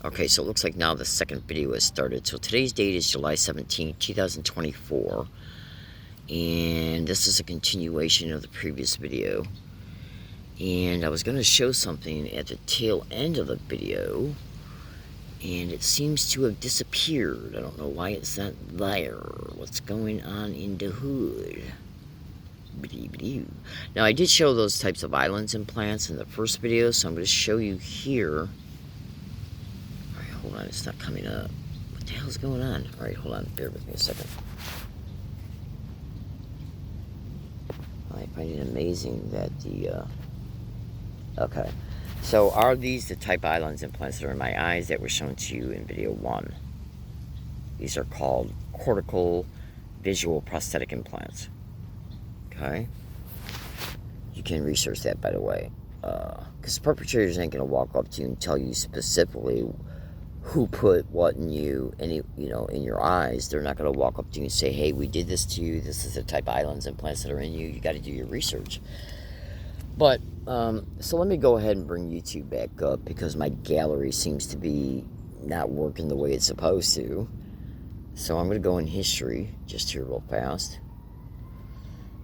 Okay, so it looks like now the second video has started. So today's date is July 17th, 2024. And this is a continuation of the previous video. And I was going to show something at the tail end of the video. And it seems to have disappeared. I don't know why it's not there. What's going on in the hood? Now, I did show those types of islands and plants in the first video, so I'm going to show you here. Alright, hold on, it's not coming up. What the hell is going on? Alright, hold on, bear with me a second. I find it amazing that the, okay. So, are these the type of islands and plants that are in my eyes that were shown to you in video 1? These are called cortical visual prosthetic implants. Okay? You can research that, by the way. Because perpetrators ain't going to walk up to you and tell you specifically who put what in you, in your eyes. They're not going to walk up to you and say, hey, we did this to you. This is the type of islands and plants that are in you. You got to do your research. But, so let me go ahead and bring YouTube back up because my gallery seems to be not working the way it's supposed to. So I'm going to go in history just here real fast.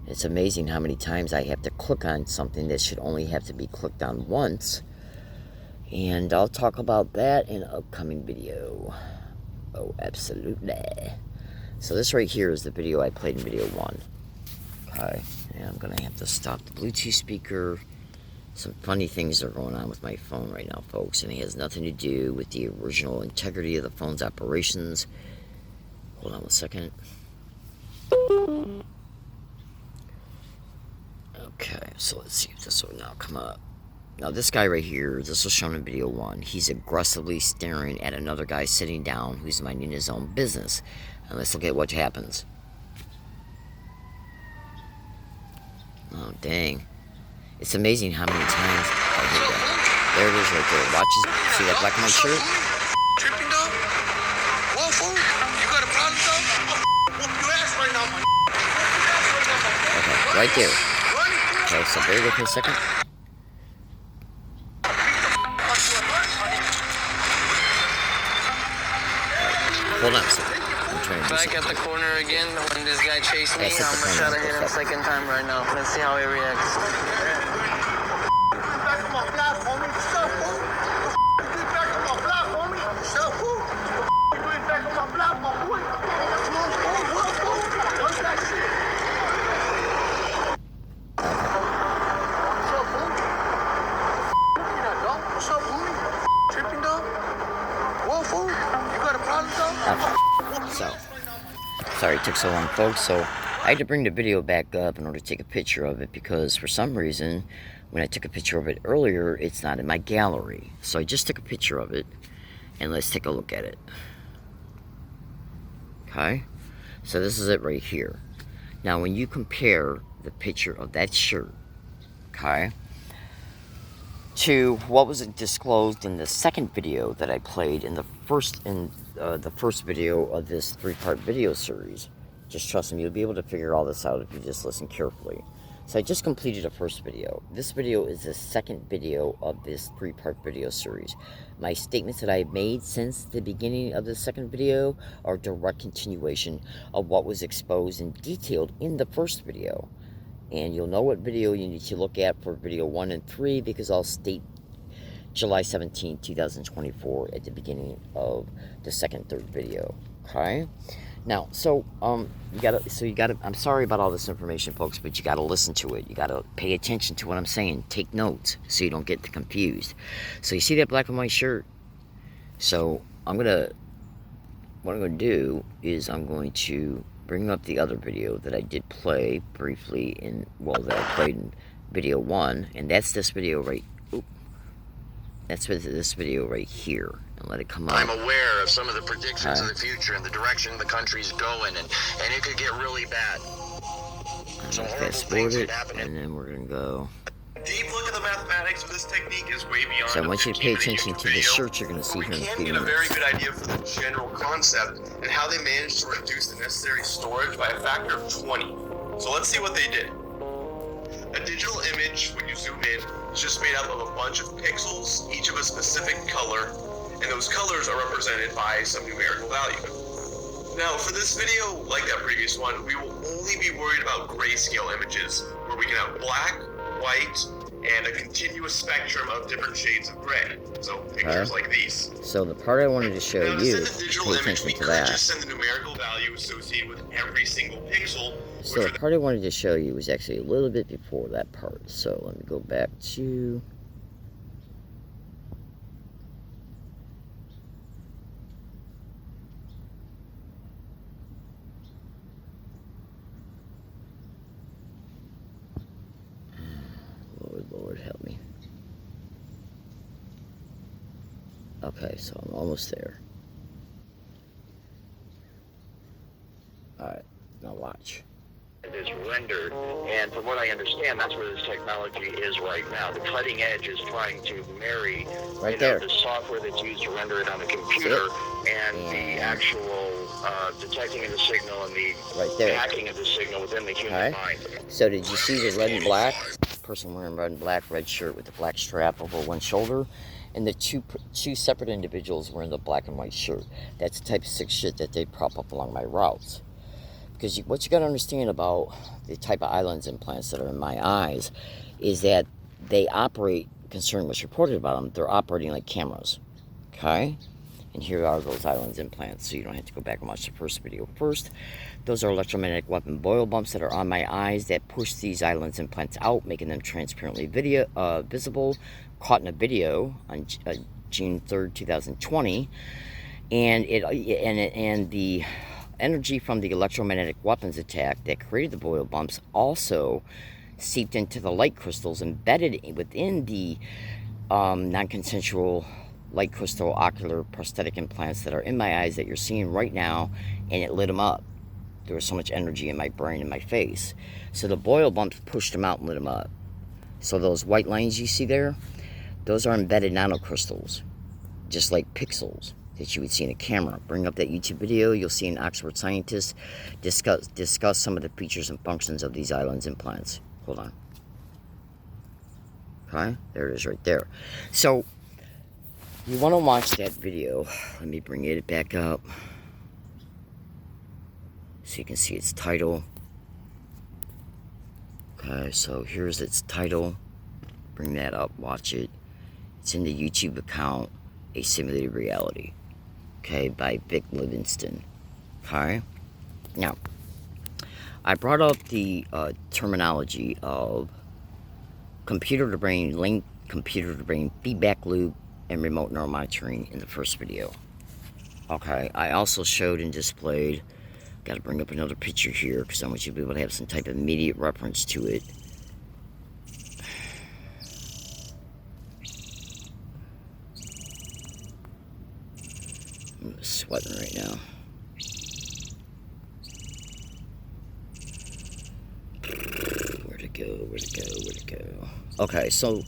It's amazing how many times I have to click on something that should only have to be clicked on once. And I'll talk about that in an upcoming video. Oh, absolutely. So this right here is the video I played in video 1. Okay, and I'm going to have to stop the Bluetooth speaker. Some funny things are going on with my phone right now, folks. And it has nothing to do with the original integrity of the phone's operations. Hold on one second. Okay, so let's see if this will now come up. Now this guy right here, this was shown in video 1. He's aggressively staring at another guy sitting down who's minding his own business. And let's look at what happens. Oh, dang. It's amazing how many times I hit that. There it is right there. Watch his, see that black and white shirt? Tripping dog? Whoa, fool. You got a problem, dog? Whoop your ass right now, man. Okay, right there. Okay, so bear with me a second. Hold on a second. I'm trying to do back at the corner again when this guy chased me. I'm gonna try to hit him second time right now. Let's see how he reacts. So, sorry it took so long, folks. So, I had to bring the video back up in order to take a picture of it because for some reason, when I took a picture of it earlier, it's not in my gallery. So, I just took a picture of it, and let's take a look at it. Okay? So, this is it right here. Now, when you compare the picture of that shirt, okay, to what was disclosed in the second video that I played in the first video of this 3-part video series. Just trust me, you'll be able to figure all this out if you just listen carefully. So I just completed a first video. This video is the second video of this 3-part video series. My statements that I've made since the beginning of the second video are a direct continuation of what was exposed and detailed in the first video. And you'll know what video you need to look at for video 1 and 3 because I'll state July 17, 2024 at the beginning of the third video. Okay? Now, so you gotta I'm sorry about all this information, folks, but you gotta listen to it. You gotta pay attention to what I'm saying. Take notes so you don't get confused. So you see that black and white shirt? So what I'm gonna do is I'm going to bring up the other video that I did play briefly that I played in video 1, and that's this video right. That's this video right here, and let it come up. I'm aware of some of the predictions of the future and the direction the country's going, and it could get really bad. I'm gonna fast forward it, and then we're gonna go. A deep look at the mathematics of this technique is way beyond. So I want you to pay attention to the shirt you're gonna see here in a few minutes. We can get a very good idea for the general concept and how they managed to reduce the necessary storage by a factor of 20. So let's see what they did. A digital image, when you zoom in, is just made up of a bunch of pixels, each of a specific color, and those colors are represented by some numerical value. Now, for this video, like that previous one, we will only be worried about grayscale images, where we can have black, white, and a continuous spectrum of different shades of gray. So pictures like these. So the part I wanted to show Now, to you, send a digital pay image, attention we to could that. just send the numerical value associated with every single pixel. So the part I wanted to show you was actually a little bit before that part. So let me go back to... Lord help me. Okay, so I'm almost there. Alright, now watch. It is rendered, and from what I understand, that's where this technology is right now. The cutting edge is trying to marry the software that's used to render it on the computer and the actual detecting of the signal and the hacking of the signal within the human mind. So did you see the red and black? Person wearing red and black, red shirt with the black strap over one shoulder, and the two separate individuals wearing the black and white shirt. That's the type of sick shit that they prop up along my routes. Because what you got to understand about the type of islands implants that are in my eyes is that they operate, concerning what's reported about them, they're operating like cameras. Okay? And here are those islands implants, so you don't have to go back and watch the first video first. Those are electromagnetic weapon boil bumps that are on my eyes that push these islands implants out, making them transparently visible. Caught in a video on June 3rd, 2020, and the energy from the electromagnetic weapons attack that created the boil bumps also seeped into the light crystals embedded within the non-consensual light crystal ocular prosthetic implants that are in my eyes that you're seeing right now, and it lit them up. There was so much energy in my brain and my face. So the boil bumps pushed them out and lit them up. So those white lines you see there, those are embedded nanocrystals, just like pixels that you would see in a camera. Bring up that YouTube video, you'll see an Oxford scientist discuss some of the features and functions of these islands implants. Hold on. Okay, there it is right there. So, you want to watch that video. Let me bring it back up so you can see its title. Okay, so here's its title. Bring that up, watch it. It's in the YouTube account, A Simulated Reality. Okay, by Vic Livingston. Okay? Now, I brought up the terminology of computer-to-brain link, computer-to-brain feedback loop, and remote neural monitoring in the first video. Okay, I also showed and displayed, got to bring up another picture here because I want you to be able to have some type of immediate reference to it. I'm sweating right now. Where'd it go? Okay, so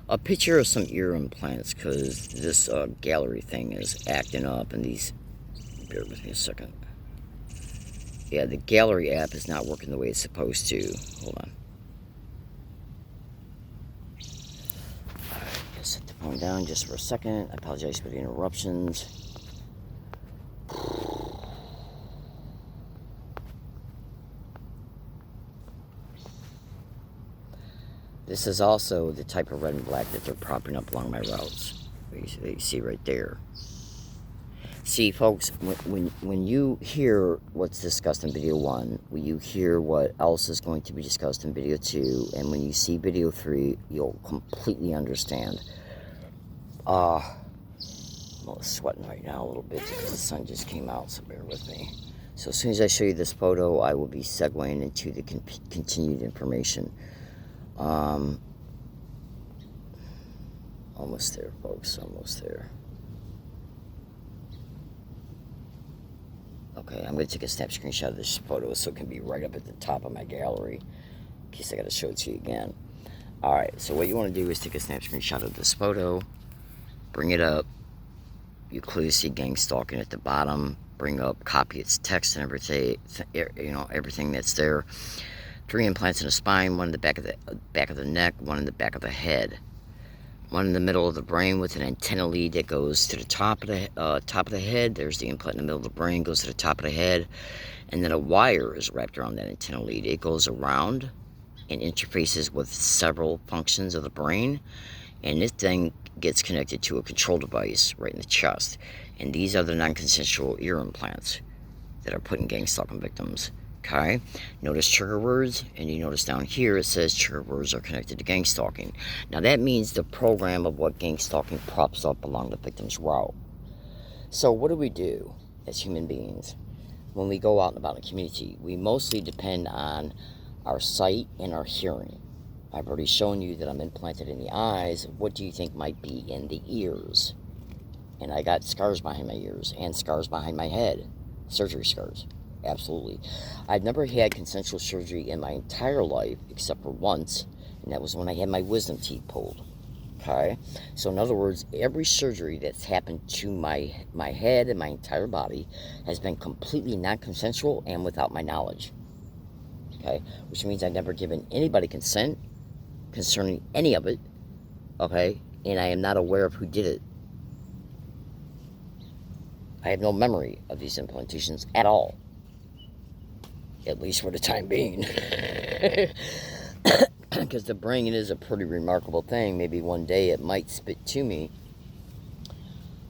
a picture of some ear implants, because this gallery thing is acting up, and these, bear with me a second. Yeah, the gallery app is not working the way it's supposed to. Hold on. Alright, gonna set the phone down just for a second. I apologize for the interruptions. This is also the type of red and black that they're propping up along my routes. You see right there. See, folks, when you hear what's discussed in video 1, when you hear what else is going to be discussed in video 2, and when you see video 3, you'll completely understand. I'm sweating right now a little bit because the sun just came out, so bear with me. So as soon as I show you this photo, I will be segueing into the continued information. Almost there, folks, almost there. Okay, I'm going to take a snap screenshot of this photo so it can be right up at the top of my gallery in case I got to show it to you again. Alright, so what you want to do is take a snap screenshot of this photo, bring it up, you clearly see gang stalking at the bottom, bring up, copy its text and everything, everything that's there. 3 implants in the spine, one in the back of the neck, one in the back of the head. one in the middle of the brain with an antenna lead that goes to the top of the head. There's the implant in the middle of the brain, goes to the top of the head, and then a wire is wrapped around that antenna lead. It goes around and interfaces with several functions of the brain, and this thing gets connected to a control device right in the chest. And these are the non-consensual ear implants that are put in gang stalking victims. Okay, notice trigger words, and you notice down here it says trigger words are connected to gang stalking. Now that means the program of what gang stalking props up along the victim's route. So what do we do as human beings when we go out and about in the community? We mostly depend on our sight and our hearing. I've already shown you that I'm implanted in the eyes. What do you think might be in the ears? And I got scars behind my ears and scars behind my head, surgery scars. Absolutely. I've never had consensual surgery in my entire life except for once, and that was when I had my wisdom teeth pulled. Okay? So in other words, every surgery that's happened to my head and my entire body has been completely non-consensual and without my knowledge. Okay? Which means I've never given anybody consent concerning any of it. Okay? And I am not aware of who did it. I have no memory of these implantations at all. At least for the time being. Because the brain is a pretty remarkable thing. Maybe one day it might spit to me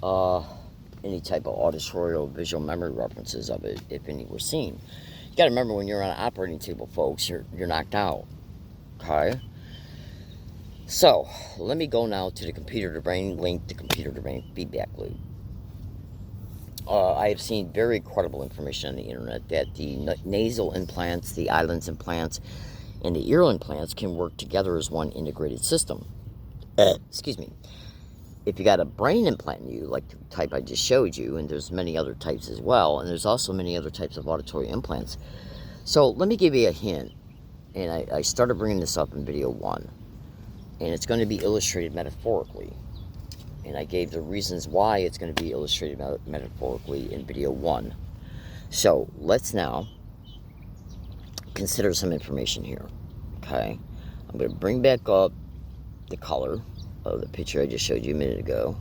any type of auditory or visual memory references of it, if any were seen. You gotta remember, when you're on an operating table, folks, you're knocked out. Okay? So, let me go now to the computer to brain link, the computer to brain feedback loop. I have seen very credible information on the internet that the nasal implants, the islands implants, and the ear implants can work together as one integrated system. Excuse me. If you got a brain implant in you, like the type I just showed you, and there's many other types as well, and there's also many other types of auditory implants. So let me give you a hint, and I started bringing this up in video 1, and it's going to be illustrated metaphorically. And I gave the reasons why it's going to be illustrated metaphorically in video 1. So let's now consider some information here. Okay, I'm going to bring back up the color of the picture I just showed you a minute ago.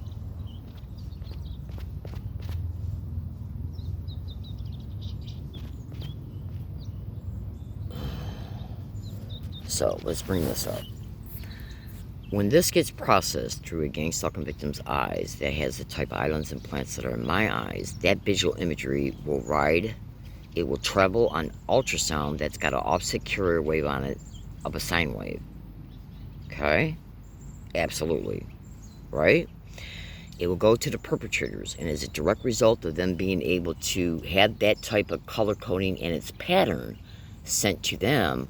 So let's bring this up. When this gets processed through a gang stalking victim's eyes that has the type of islands implants that are in my eyes, that visual imagery will ride, it will travel on ultrasound that's got an offset carrier wave on it of a sine wave. Okay? Absolutely. Right? It will go to the perpetrators, and as a direct result of them being able to have that type of color coding and its pattern sent to them,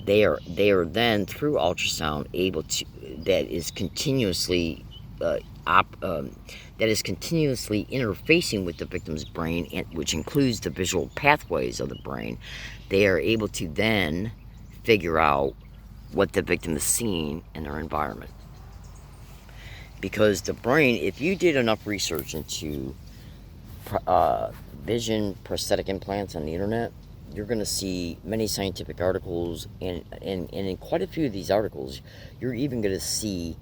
they are then through ultrasound able to, that is continuously interfacing with the victim's brain, and which includes the visual pathways of the brain. They are able to then figure out what the victim is seeing in their environment. Because the brain, if you did enough research into vision prosthetic implants on the internet, you're going to see many scientific articles, and in quite a few of these articles, you're even going to see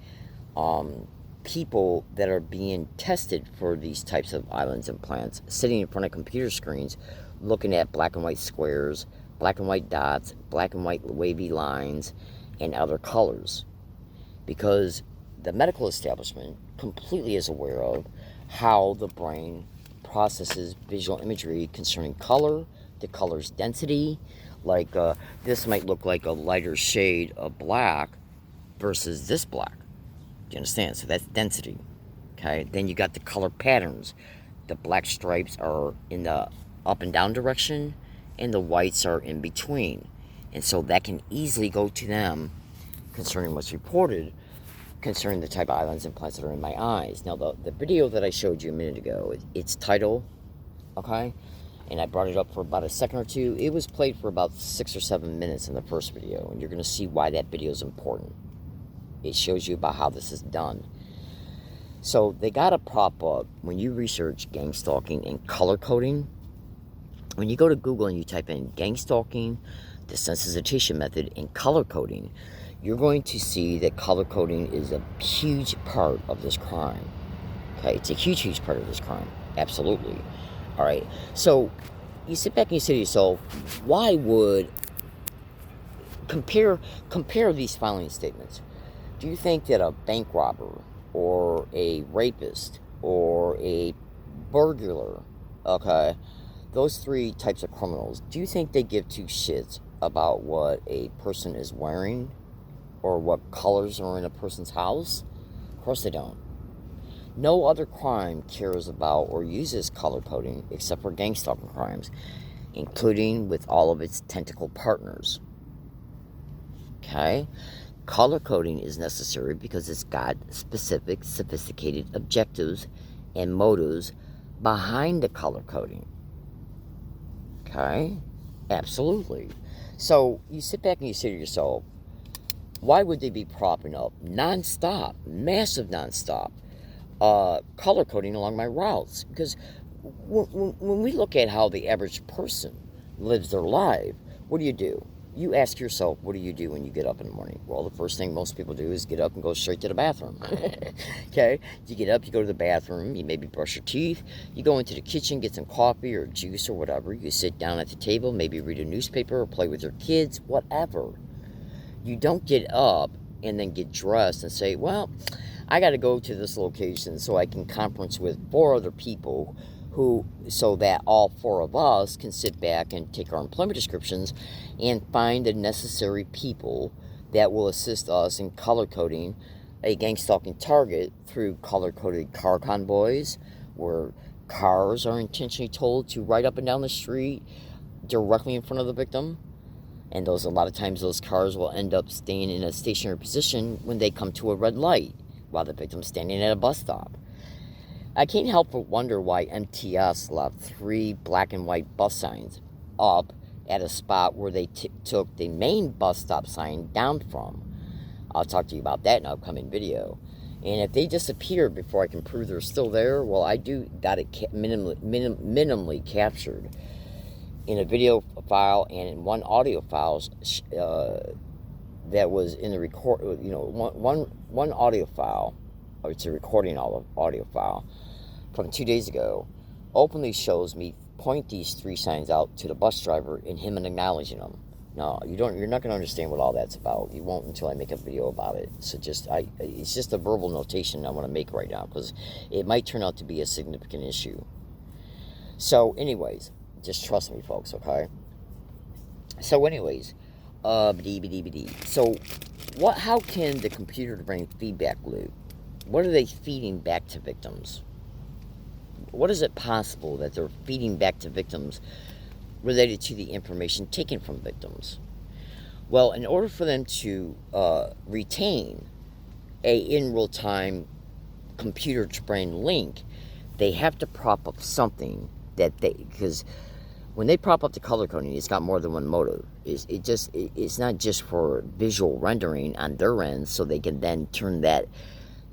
people that are being tested for these types of islands implants sitting in front of computer screens looking at black and white squares, black and white dots, black and white wavy lines, and other colors. Because the medical establishment completely is aware of how the brain processes visual imagery concerning color, the color's density. Like this might look like a lighter shade of black versus this black. Do you understand? So that's density. Okay, then you got the color patterns. The black stripes are in the up and down direction, and the whites are in between. And so that can easily go to them concerning what's reported concerning the type of islands implants that are in my eyes. Now, the video that I showed you a minute ago, its title, okay, and I brought it up for about a second or two. It was played for about 6 or 7 minutes in the first video, and you're going to see why that video is important. It shows you about how this is done. So they got to prop up, when you research gang stalking and color coding, when you go to Google and you type in gang stalking, desensitization method, and color coding, you're going to see that color coding is a huge part of this crime. Okay, it's a huge, huge part of this crime. Absolutely. All right. So you sit back and you say to yourself, why would compare these following statements? Do you think that a bank robber or a rapist or a burglar, okay, those three types of criminals, do you think they give two shits about what a person is wearing or what colors are in a person's house? Of course they don't. No other crime cares about or uses color coding except for gang stalking crimes, including with all of its tentacle partners. Okay? Color coding is necessary because it's got specific, sophisticated objectives and motives behind the color coding. Okay? Absolutely. So you sit back and you say to yourself, why would they be propping up non-stop, massive non-stop, color coding along my routes? Because when we look at how the average person lives their life, what do? You ask yourself, what do you do when you get up in the morning? Well, the first thing most people do is get up and go straight to the bathroom. Okay? You get up, you go to the bathroom, you maybe brush your teeth, you go into the kitchen, get some coffee or juice or whatever, you sit down at the table, maybe read a newspaper or play with your kids, whatever. You don't get up and then get dressed and say, well, I got to go to this location so I can conference with 4 other people so that all 4 of us can sit back and take our employment descriptions and find the necessary people that will assist us in color coding a gang stalking target through color coded car convoys, where cars are intentionally told to ride up and down the street directly in front of the victim. And a lot of times those cars will end up staying in a stationary position when they come to a red light while the victim's standing at a bus stop. I can't help but wonder why MTS left 3 black and white bus signs up at a spot where they took the main bus stop sign down from. I'll talk to you about that in an upcoming video. And if they disappear before I can prove they're still there, well, I do got it minimally captured in a video file and in one audio file that was in the record. One audio file, or it's a recording audio file from 2 days ago, openly shows me point these 3 signs out to the bus driver and him acknowledging them. No, you're not going to understand what all that's about. You won't until I make a video about it. So it's just a verbal notation I want to make right now, because it might turn out to be a significant issue. So anyways, just trust me, folks, okay? So anyways, so how can the computer brain feedback loop, what are they feeding back to victims? What is it possible that they're feeding back to victims related to the information taken from victims? Well, in order for them to retain a in real-time computer to brain link, they have to prop up something because when they prop up the color coding, it's got more than one motive. It's not just for visual rendering on their end, so they can then turn that,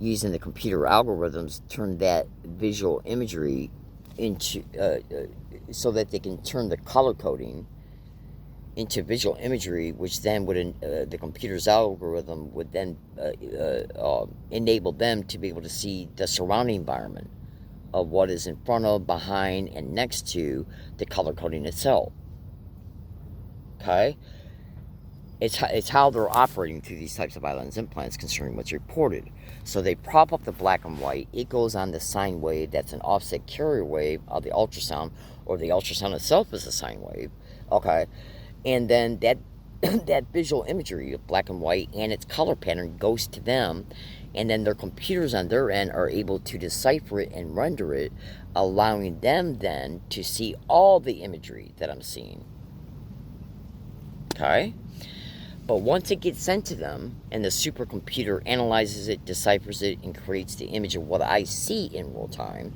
using the computer algorithms, turn that visual imagery into so that they can turn the color coding into visual imagery, which then would the computer's algorithm would then enable them to be able to see the surrounding environment of what is in front of, behind, and next to the color coding itself. Okay? It's how they're operating through these types of eyelens implants concerning what's reported. So they prop up the black and white. It goes on the sine wave that's an offset carrier wave of the ultrasound, or the ultrasound itself is a sine wave. Okay? And then that visual imagery of black and white and its color pattern goes to them, and then their computers on their end are able to decipher it and render it, allowing them then to see all the imagery that I'm seeing. Okay? But once it gets sent to them, and the supercomputer analyzes it, deciphers it, and creates the image of what I see in real time,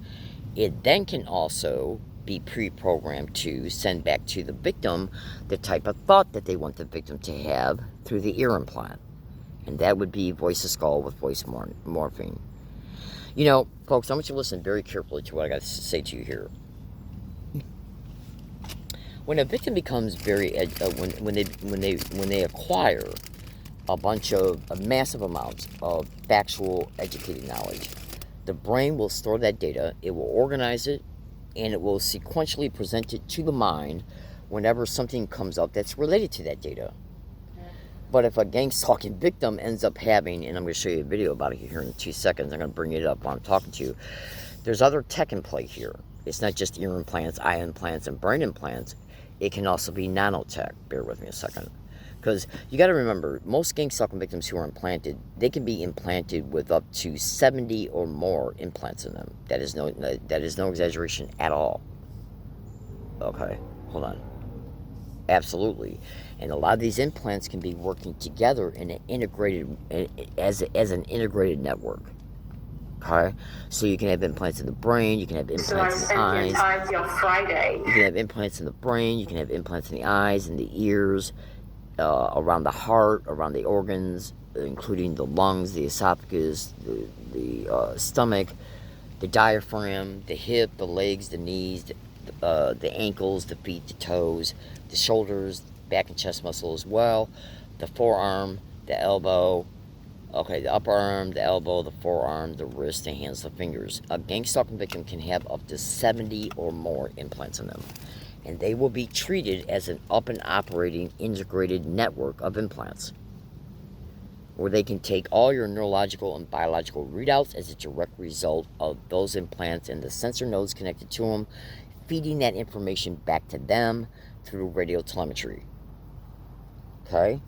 it then can also be pre-programmed to send back to the victim the type of thought that they want the victim to have through the ear implant. And that would be voice to skull with voice morphing. You know, folks, I want you to listen very carefully to what I got to say to you here. When a victim becomes when they acquire a massive amounts of factual, educated knowledge. The brain will store that data, it will organize it, and it will sequentially present it to the mind whenever something comes up that's related to that data. But if a gang-stalking victim ends up having, and I'm going to show you a video about it here in 2 seconds, I'm going to bring it up while I'm talking to you. There's other tech in play here. It's not just ear implants, eye implants, and brain implants. It can also be nanotech. Bear with me a second. Because you got to remember, most gang-stalking victims who are implanted, they can be implanted with up to 70 or more implants in them. That is no exaggeration at all. Okay, hold on. Absolutely. And a lot of these implants can be working together in an integrated, as an integrated network. Okay? So you can have implants in the brain, you can have implants in the eyes. You can have implants in the brain, you can have implants in the eyes, in the ears, around the heart, around the organs, including the lungs, the esophagus, the stomach, the diaphragm, the hip, the legs, the knees, the ankles, the feet, the toes, the shoulders, back and chest muscle as well, the forearm, the elbow, okay, the upper arm, the elbow, the forearm, the wrist, the hands, the fingers. A gang-stalking victim can have up to 70 or more implants in them, and they will be treated as an up and operating integrated network of implants, where they can take all your neurological and biological readouts as a direct result of those implants and the sensor nodes connected to them, feeding that information back to them through radio telemetry. Okay?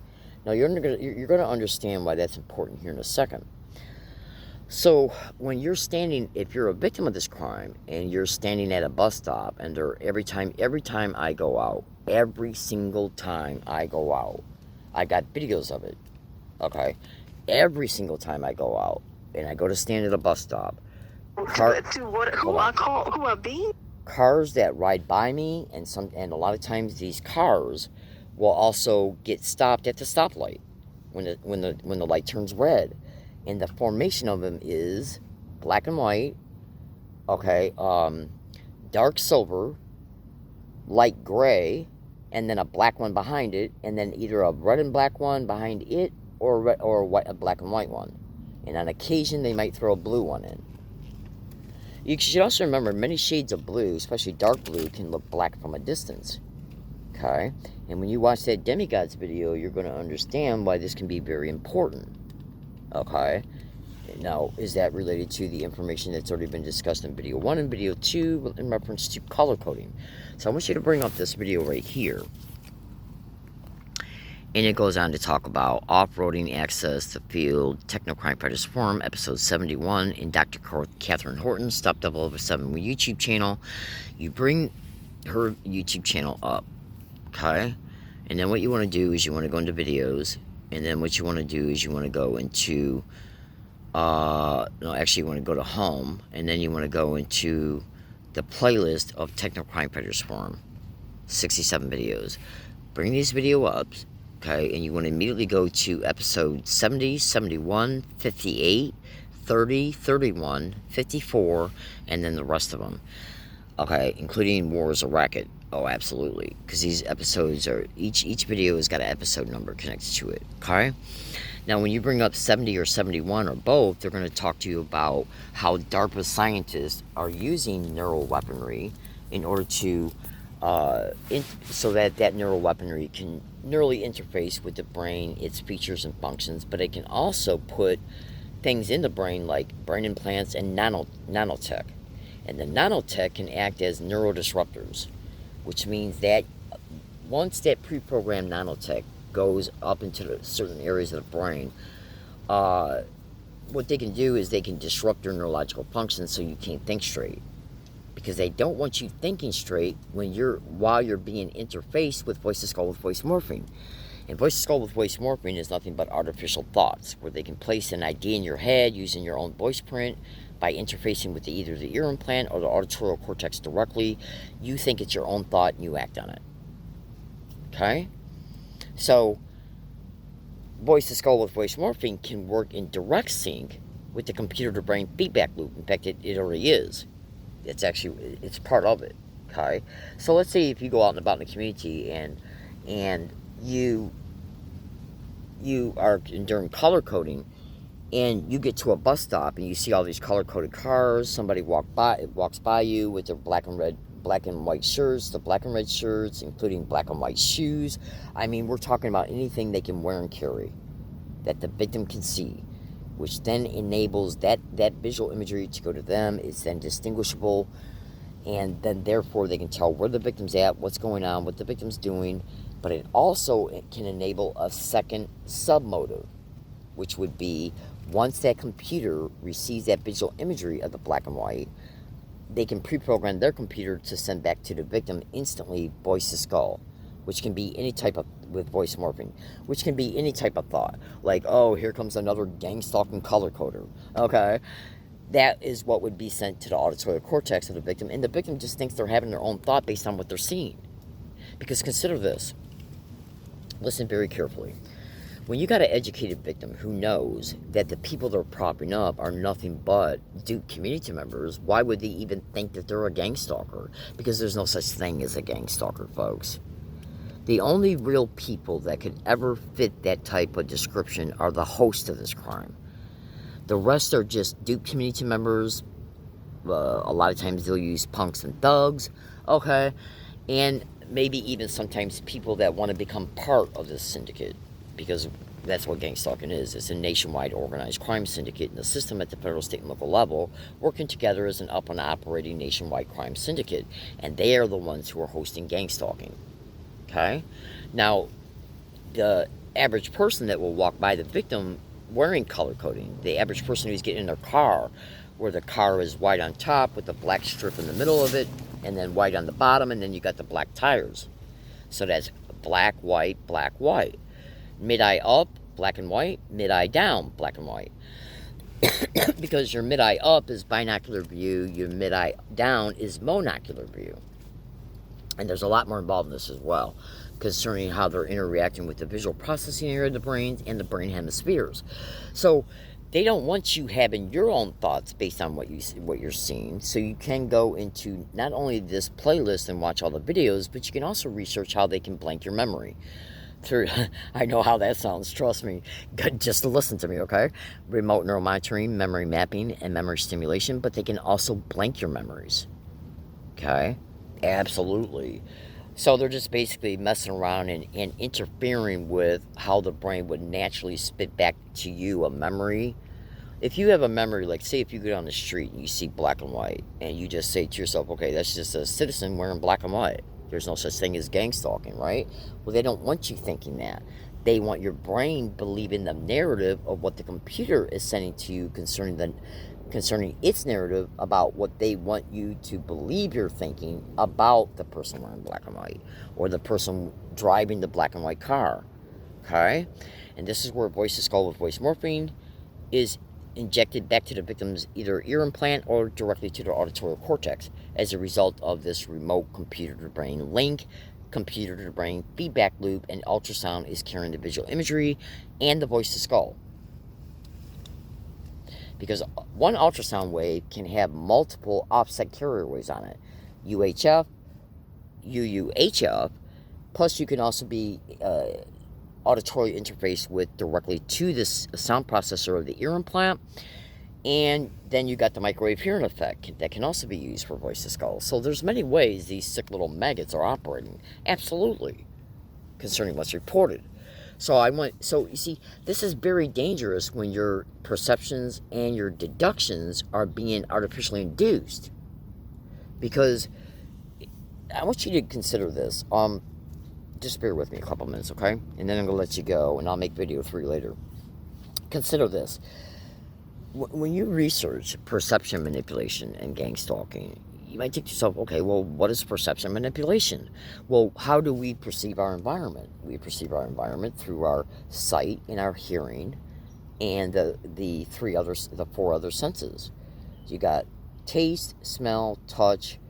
Now you're going to understand why that's important here in a second. So when you're standing, if you're a victim of this crime and you're standing at a bus stop, and every time I go out, every single time I go out, I got videos of it. Okay? Every single time I go out and I go to stand at a bus stop, cars that ride by me, and a lot of times these cars will also get stopped at the stoplight when the light turns red, and the formation of them is black and white, okay, dark silver, light gray, and then a black one behind it, and then either a red and black one behind it, or a black and white one, and on occasion they might throw a blue one in. You should also remember many shades of blue, especially dark blue, can look black from a distance. Okay? And when you watch that Demigods video, you're going to understand why this can be very important. Okay? Now, is that related to the information that's already been discussed in video 1 and video 2 in reference to color coding? So I want you to bring up this video right here. And it goes on to talk about off-roading access to field, Techno-Crime Fighters Forum, episode 71, in Dr. Catherine Horton's Stop 007 YouTube channel. You bring her YouTube channel up, okay? And then what you want to do is you want to go into videos, and then what you want to do is you want to go into, you want to go to home, and then you want to go into the playlist of Techno-Crime Fighters Forum, 67 videos. Bring these video up. Okay, and you want to immediately go to episode 70, 71, 58, 30, 31, 54, and then the rest of them. Okay, including War is a Racket. Oh, absolutely. Because these episodes are, each video has got an episode number connected to it. Okay? Now, when you bring up 70 or 71 or both, they're going to talk to you about how DARPA scientists are using neural weaponry in order to so that neural weaponry can neurally interface with the brain, its features and functions, but it can also put things in the brain like brain implants and nanotech. And the nanotech can act as neurodisruptors, which means that once that pre-programmed nanotech goes up into certain areas of the brain, what they can do is they can disrupt your neurological functions so you can't think straight. Because they don't want you thinking straight while you're being interfaced with voice-to-skull with voice morphing. And voice-to-skull with voice morphing is nothing but artificial thoughts, where they can place an idea in your head using your own voice print by interfacing with either the ear implant or the auditory cortex directly. You think it's your own thought and you act on it. Okay? So, voice-to-skull with voice morphing can work in direct sync with the computer-to-brain feedback loop. In fact, it already is. It's part of it, okay? So let's say if you go out and about in the community and you you are during color coding, and you get to a bus stop and you see all these color-coded cars, somebody walks by you with their black and white shirts, the black and red shirts, including black and white shoes. I mean, we're talking about anything they can wear and carry that the victim can see, which then enables that visual imagery to go to them. It's then distinguishable, and then therefore they can tell where the victim's at, what's going on, what the victim's doing. But it also can enable a second sub-motive, which would be, once that computer receives that visual imagery of the black and white, they can pre-program their computer to send back to the victim instantly voice to skull, which can be any type of, with voice morphing, which can be any type of thought. Like, oh, here comes another gang-stalking color coder. Okay? That is what would be sent to the auditory cortex of the victim, and the victim just thinks they're having their own thought based on what they're seeing. Because consider this. Listen very carefully. When you got an educated victim who knows that the people they're propping up are nothing but Duke community members, why would they even think that they're a gang stalker? Because there's no such thing as a gang stalker, folks. The only real people that could ever fit that type of description are the host of this crime. The rest are just Duke community members. A lot of times they'll use punks and thugs, okay? And maybe even sometimes people that want to become part of this syndicate, because that's what gang stalking is. It's a nationwide organized crime syndicate in the system at the federal, state, and local level, working together as an up and operating nationwide crime syndicate. And they are the ones who are hosting gang stalking. Okay? Now, the average person that will walk by the victim wearing color coding, the average person who's getting in their car, where the car is white on top with a black strip in the middle of it, and then white on the bottom, and then you got the black tires. So that's black, white, black, white. Mid-eye up, black and white. Mid-eye down, black and white. Because your mid-eye up is binocular view, your mid-eye down is monocular view. And there's a lot more involved in this as well, concerning how they're interacting with the visual processing area of the brain and the brain hemispheres. So they don't want you having your own thoughts based on what you're seeing. So you can go into not only this playlist and watch all the videos, but you can also research how they can blank your memory. I know how that sounds, trust me. Just listen to me, okay? Remote neural monitoring, memory mapping, and memory stimulation, but they can also blank your memories. Okay? Absolutely. So they're just basically messing around and interfering with how the brain would naturally spit back to you a memory. If you have a memory, like say if you go down the street and you see black and white, and you just say to yourself, okay, that's just a citizen wearing black and white. There's no such thing as gang stalking, right? Well, they don't want you thinking that. They want your brain believing the narrative of what the computer is sending to you concerning its narrative about what they want you to believe you're thinking about the person wearing black and white, or the person driving the black and white car. Okay? And this is where voice to skull with voice morphing is injected back to the victim's either ear implant or directly to their auditory cortex as a result of this remote computer-to-brain link, computer-to-brain feedback loop, and ultrasound is carrying the visual imagery and the voice to skull. Because one ultrasound wave can have multiple offset carrier waves on it. UHF, UUHF, plus you can also be auditory interface with directly to this sound processor of the ear implant, and then you got the microwave hearing effect that can also be used for voice to skull. So there's many ways these sick little maggots are operating, absolutely, concerning what's reported. So you see, this is very dangerous when your perceptions and your deductions are being artificially induced. Because I want you to consider this. Just bear with me a couple minutes, okay? And then I'm going to let you go, and I'll make video 3 later. Consider this. When you research perception manipulation and gang stalking, you might think to yourself, okay, well, what is perception manipulation? Well, how do we perceive our environment? We perceive our environment through our sight and our hearing and the 4 other senses. You got taste, smell, touch.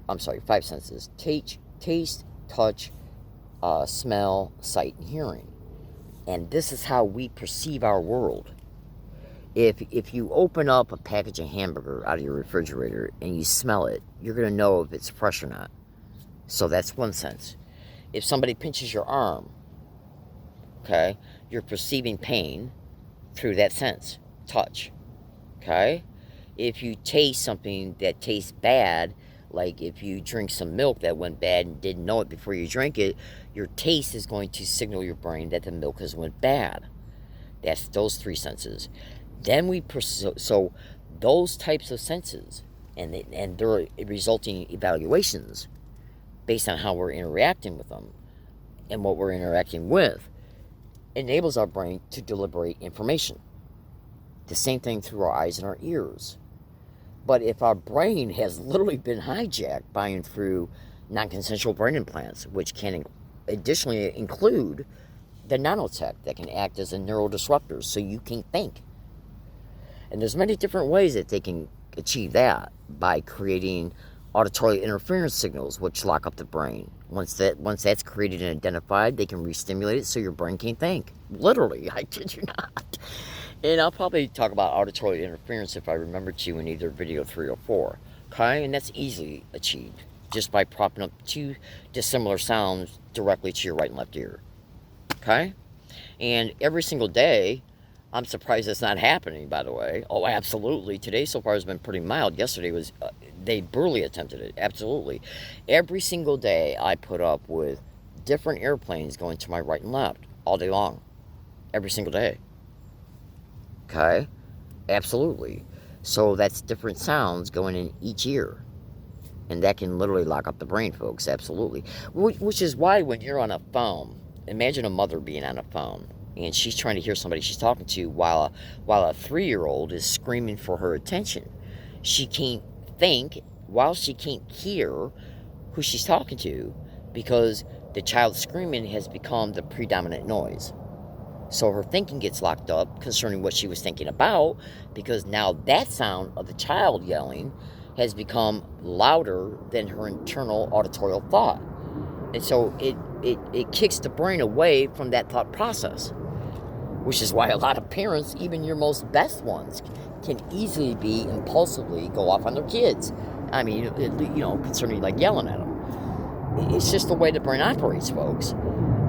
I'm sorry, 5 senses. Taste, touch, smell, sight, and hearing. And this is how we perceive our world. If you open up a package of hamburger out of your refrigerator and you smell it, you're going to know if it's fresh or not. So that's one sense. If somebody pinches your arm, okay, you're perceiving pain through that sense, touch, okay? If you taste something that tastes bad, like if you drink some milk that went bad and didn't know it before you drank it, your taste is going to signal your brain that the milk has went bad. That's those 3 senses. Then so those types of senses and their resulting evaluations based on how we're interacting with them and what we're interacting with enables our brain to deliberate information. The same thing through our eyes and our ears. But if our brain has literally been hijacked by and through non-consensual brain implants, which can additionally include the nanotech that can act as a neurodisruptor so you can think. And there's many different ways that they can achieve that by creating auditory interference signals which lock up the brain. Once that's created and identified, they can re-stimulate it so your brain can think. Literally, I kid you not. And I'll probably talk about auditory interference if I remember to in either video 3 or 4. Okay? And that's easily achieved just by propping up 2 dissimilar sounds directly to your right and left ear. Okay? And every single day, I'm surprised it's not happening, by the way. Oh, absolutely. Today so far has been pretty mild. Yesterday was, they brutally attempted it. Absolutely. Every single day, I put up with different airplanes going to my right and left all day long. Every single day. Okay? Absolutely. So that's different sounds going in each ear. And that can literally lock up the brain, folks. Absolutely. Which is why when you're on a phone, imagine a mother being on a phone and she's trying to hear somebody she's talking to while a 3-year-old is screaming for her attention. She can't think while she can't hear who she's talking to because the child screaming has become the predominant noise. So her thinking gets locked up concerning what she was thinking about because now that sound of the child yelling has become louder than her internal auditorial thought. And so it kicks the brain away from that thought process, which is why a lot of parents, even your most best ones, can easily be impulsively go off on their kids. I mean, concerning like yelling at them. It's just the way the brain operates, folks.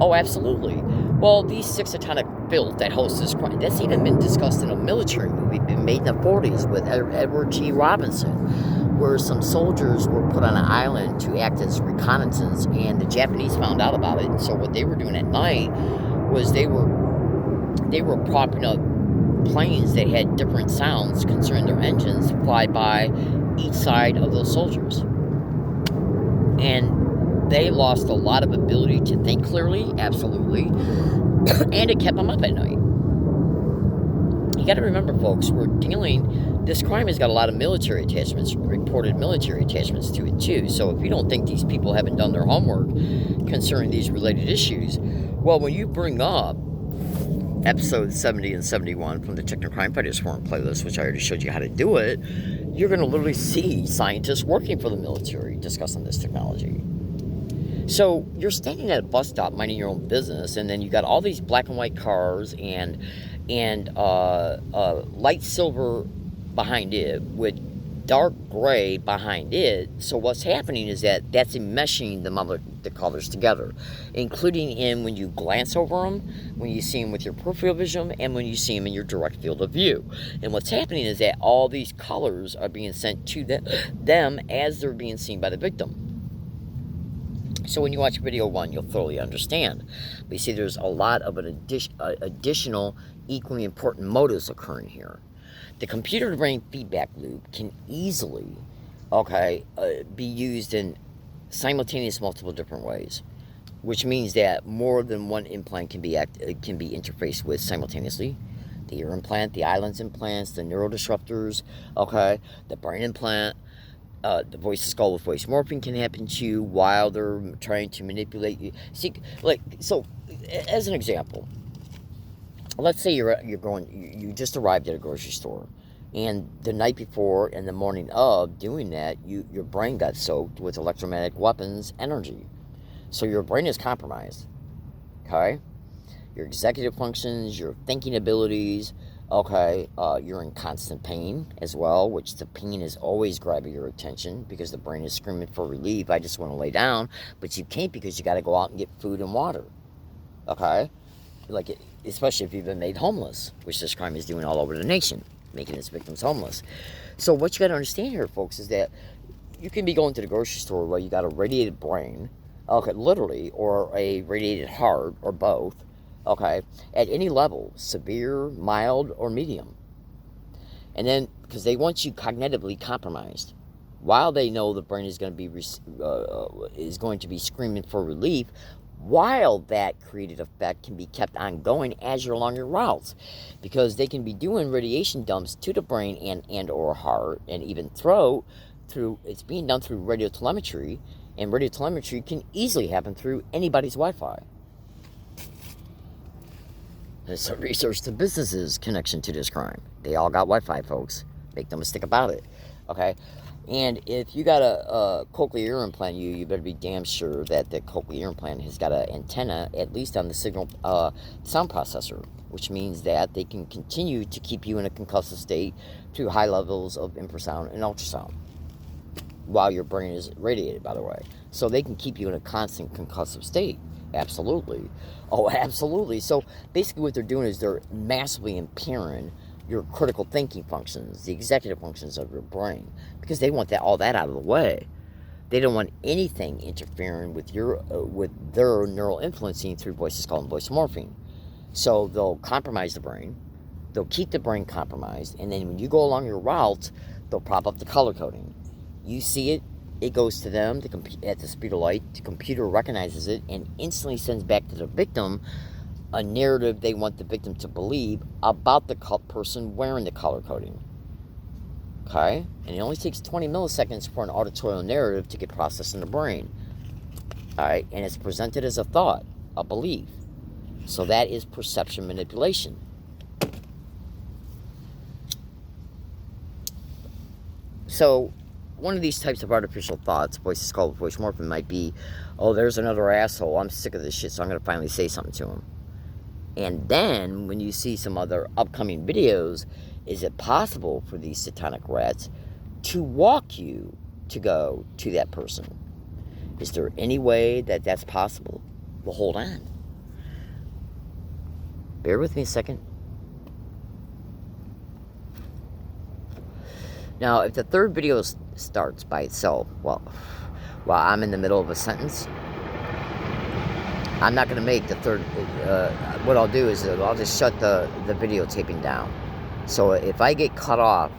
Oh, absolutely. Well, these 6 atomic fields that host this crime, that's even been discussed in a military movie made in the 40s with Edward G. Robinson, where some soldiers were put on an island to act as reconnaissance, and the Japanese found out about it. And so what they were doing at night was they were propping up planes that had different sounds concerning their engines fly by each side of those soldiers. And they lost a lot of ability to think clearly, absolutely, and it kept them up at night. You got to remember, folks, this crime has got a lot of military attachments, reported military attachments to it too. So if you don't think these people haven't done their homework concerning these related issues, well, when you bring up episode 70 and 71 from the Techno Crime Fighters Forum playlist, which I already showed you how to do it, you're going to literally see scientists working for the military discussing this technology. So you're standing at a bus stop minding your own business, and then you got all these black and white cars and light silver behind it with dark gray behind it. So what's happening is that's enmeshing the colors together, including in when you glance over them, when you see them with your peripheral vision, and when you see them in your direct field of view. And what's happening is that all these colors are being sent to them as they're being seen by the victim. So when you watch video 1, you'll thoroughly understand. But you see, there's a lot of additional, equally important motives occurring here. The computer-to-brain feedback loop can easily, be used in simultaneous multiple different ways, which means that more than one implant can be interfaced with simultaneously. The ear implant, the eye lens implants, the neurodisruptors, the brain implant. The voice-to-skull with voice morphing can happen to you while they're trying to manipulate you. See, as an example, let's say you just arrived at a grocery store, and the night before and the morning of doing that, your brain got soaked with electromagnetic weapons energy. So your brain is compromised, okay? Your executive functions, your thinking abilities, you're in constant pain as well, which the pain is always grabbing your attention because the brain is screaming for relief. I just want to lay down, but you can't because you got to go out and get food and water, okay? like, especially if you've been made homeless, which this crime is doing all over the nation, making its victims homeless. So what you got to understand here, folks, is that you can be going to the grocery store where you got a radiated brain, okay, literally, or a radiated heart, or both, okay, at any level, severe, mild, or medium. And then, because they want you cognitively compromised, while they know the brain is going to be screaming for relief, while that created effect can be kept ongoing as you're along your routes, because they can be doing radiation dumps to the brain and or heart and even throat through, it's being done through radiotelemetry, and radiotelemetry can easily happen through anybody's Wi-Fi. There's some research to businesses connection to this crime. They all got Wi-Fi, folks. Make no mistake about it. Okay? And if you got a cochlear ear implant, you better be damn sure that the cochlear ear implant has got an antenna, at least on the signal sound processor, which means that they can continue to keep you in a concussive state through high levels of infrasound and ultrasound while your brain is radiated, by the way. So they can keep you in a constant concussive state. Absolutely. Oh, absolutely. So basically what they're doing is they're massively impairing your critical thinking functions, the executive functions of your brain, because they want all that out of the way. They don't want anything interfering with their neural influencing through voices called voice morphine. So they'll compromise the brain, they'll keep the brain compromised, and then when you go along your route, they'll prop up the color coding. You see it, it goes to them at the speed of light, the computer recognizes it and instantly sends back to the victim a narrative they want the victim to believe about the person wearing the color coding. Okay? And it only takes 20 milliseconds for an auditorial narrative to get processed in the brain. Alright? And it's presented as a thought, a belief. So that is perception manipulation. So, one of these types of artificial thoughts, voices called voice morphing, might be, oh, there's another asshole, I'm sick of this shit, so I'm going to finally say something to him. And then, when you see some other upcoming videos, is it possible for these satanic rats to walk you to go to that person? Is there any way that that's possible? Well, hold on. Bear with me a second. Now, if the third video starts by itself, well, while I'm in the middle of a sentence, I'm not going to make the third, what I'll do is I'll just shut the videotaping down. So if I get cut off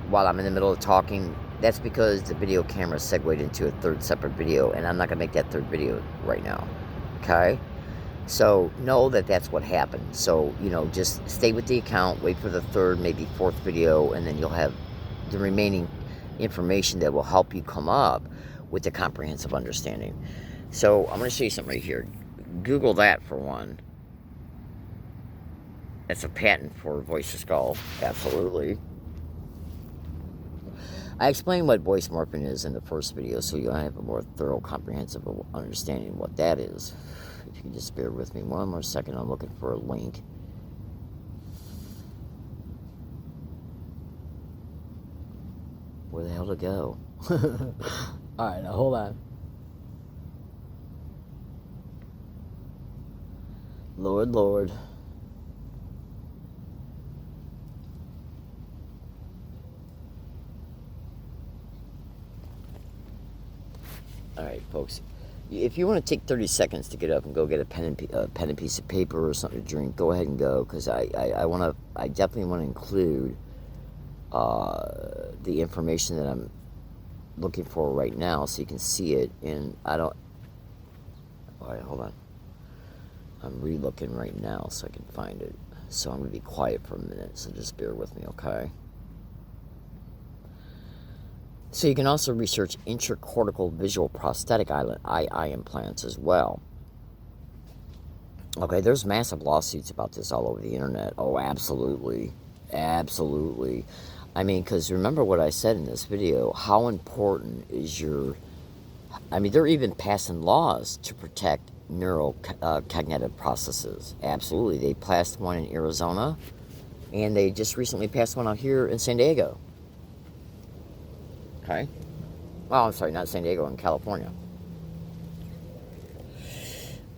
while I'm in the middle of talking, that's because the video camera segued into a third separate video, and I'm not going to make that third video right now. Okay? So know that that's what happened. So, just stay with the account, wait for the third, maybe fourth video, and then you'll have the remaining information that will help you come up with the comprehensive understanding. So I'm going to show you something right here. Google that for one. That's a patent for voice to skull. Absolutely. I explained what voice morphing is in the first video, so you'll have a more thorough, comprehensive understanding of what that is. If you can just bear with me one more second, I'm looking for a link. Where the hell to go? Alright, now hold on. Lord. Alright, folks. If you want to take 30 seconds to get up and go get a pen and piece of paper or something to drink, go ahead and go, because I definitely want to include the information that I'm looking for right now, so you can see it. And alright, hold on. I'm re-looking right now so I can find it. So I'm going to be quiet for a minute, so just bear with me, okay? So you can also research intracortical visual prosthetic eye implants as well. Okay, there's massive lawsuits about this all over the internet. Oh, absolutely. Absolutely. I mean, because remember what I said in this video, how important is they're even passing laws to protect neurocognitive processes. Absolutely. They passed one in Arizona, and they just recently passed one out here in San Diego. Okay? Well, I'm sorry, not San Diego, in California.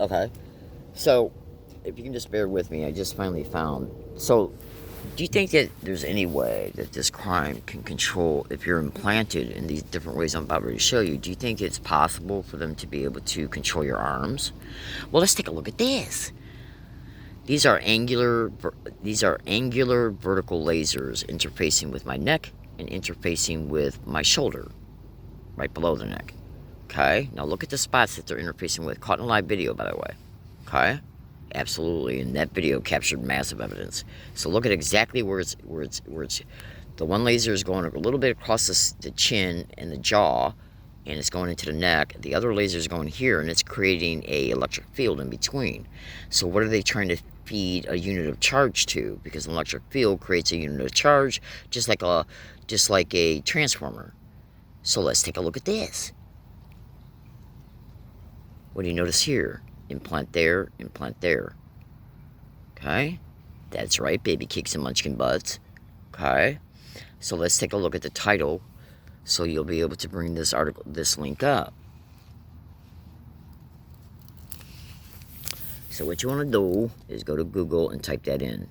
Okay? So, if you can just bear with me, I just finally found. So, do you think that there's any way that this crime can control, if you're implanted in these different ways I'm about to show you, do you think it's possible for them to be able to control your arms? Well, let's take a look at this. These are angular vertical lasers interfacing with my neck and interfacing with my shoulder, right below the neck. Okay, now look at the spots that they're interfacing with. Caught in a live video, by the way. Okay, absolutely, and that video captured massive evidence. So look at exactly where it's the one laser is going a little bit across the chin and the jaw, and it's going into the neck. The other laser is going here, and it's creating a electric field in between. So what are they trying to feed a unit of charge to? Because an electric field creates a unit of charge, just like a transformer. So let's take a look at this. What do you notice here? Implant there, implant there. Okay? That's right, baby kicks and munchkin butts. Okay? So let's take a look at the title so you'll be able to bring this link up. So what you want to do is go to Google and type that in.